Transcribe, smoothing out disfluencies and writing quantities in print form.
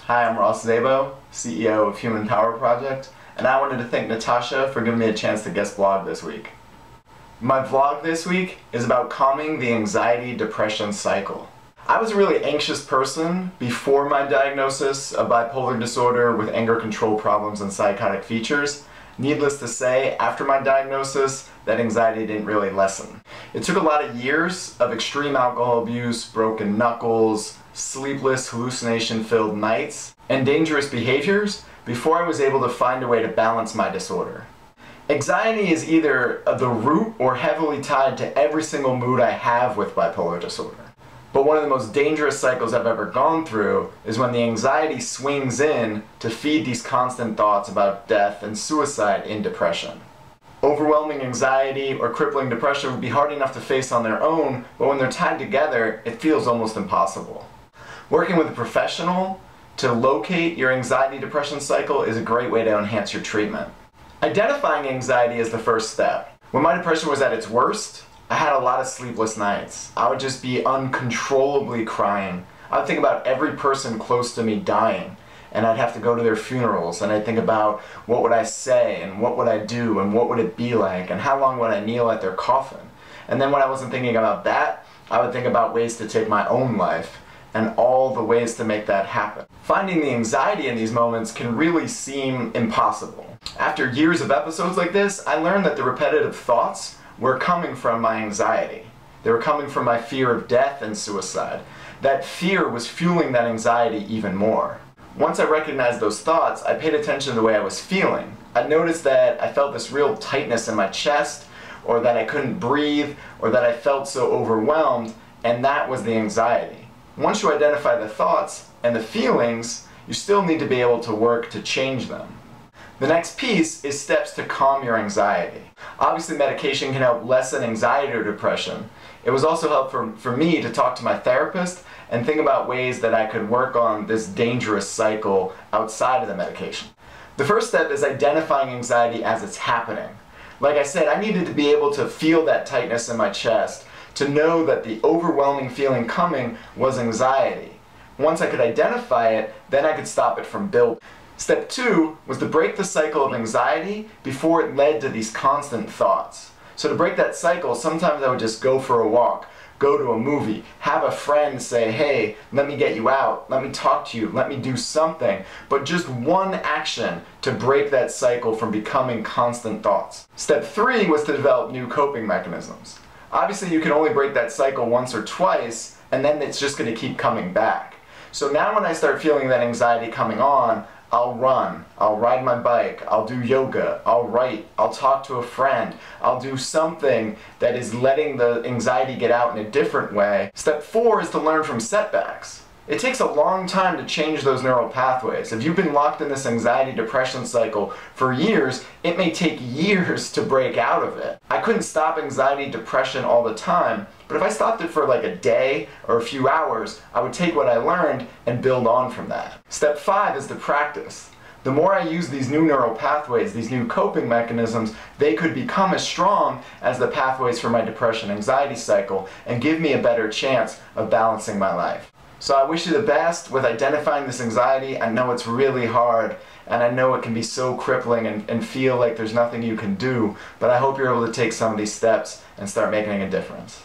Hi, I'm Szabo, CEO of Human Power Project, and I wanted to thank Natasha for giving me a chance to guest vlog this week. My vlog this week is about calming the anxiety-depression cycle. I was a really anxious person before my diagnosis of bipolar disorder with anger control problems and psychotic features. Needless to say, after my diagnosis, that anxiety didn't really lessen. It took a lot of years of extreme alcohol abuse, broken knuckles, sleepless, hallucination-filled nights, and dangerous behaviors before I was able to find a way to balance my disorder. Anxiety is either the root or heavily tied to every single mood I have with bipolar disorder. But one of the most dangerous cycles I've ever gone through is when the anxiety swings in to feed these constant thoughts about death and suicide in depression. Overwhelming anxiety or crippling depression would be hard enough to face on their own, but when they're tied together, it feels almost impossible. Working with a professional to locate your anxiety-depression cycle is a great way to enhance your treatment. Identifying anxiety is the first step. When my depression was at its worst, I had a lot of sleepless nights. I would just be uncontrollably crying. I would think about every person close to me dying, and I'd have to go to their funerals, and I'd think about what would I say, and what would I do, and what would it be like, and how long would I kneel at their coffin. And then when I wasn't thinking about that, I would think about ways to take my own life, and all the ways to make that happen. Finding the anxiety in these moments can really seem impossible. After years of episodes like this, I learned that the repetitive thoughts were coming from my anxiety. They were coming from my fear of death and suicide. That fear was fueling that anxiety even more. Once I recognized those thoughts, I paid attention to the way I was feeling. I noticed that I felt this real tightness in my chest, or that I couldn't breathe, or that I felt so overwhelmed, and that was the anxiety. Once you identify the thoughts and the feelings, you still need to be able to work to change them. The next piece is steps to calm your anxiety. Obviously, medication can help lessen anxiety or depression. It was also helpful for me to talk to my therapist and think about ways that I could work on this dangerous cycle outside of the medication. The first step is identifying anxiety as it's happening. Like I said, I needed to be able to feel that tightness in my chest, to know that the overwhelming feeling coming was anxiety. Once I could identify it, then I could stop it from building. Step 2 was to break the cycle of anxiety before it led to these constant thoughts. So to break that cycle, sometimes I would just go for a walk, go to a movie, have a friend say, hey, let me get you out, let me talk to you, let me do something, but just one action to break that cycle from becoming constant thoughts. Step 3 was to develop new coping mechanisms. Obviously, you can only break that cycle once or twice, and then it's just going to keep coming back. So now when I start feeling that anxiety coming on, I'll run, I'll ride my bike, I'll do yoga, I'll write, I'll talk to a friend, I'll do something that is letting the anxiety get out in a different way. Step 4 is to learn from setbacks. It takes a long time to change those neural pathways. If you've been locked in this anxiety-depression cycle for years, it may take years to break out of it. I couldn't stop anxiety-depression all the time, but if I stopped it for like a day or a few hours, I would take what I learned and build on from that. Step 5 is to practice. The more I use these new neural pathways, these new coping mechanisms, they could become as strong as the pathways for my depression-anxiety cycle and give me a better chance of balancing my life. So I wish you the best with identifying this anxiety. I know it's really hard, and I know it can be so crippling and feel like there's nothing you can do, but I hope you're able to take some of these steps and start making a difference.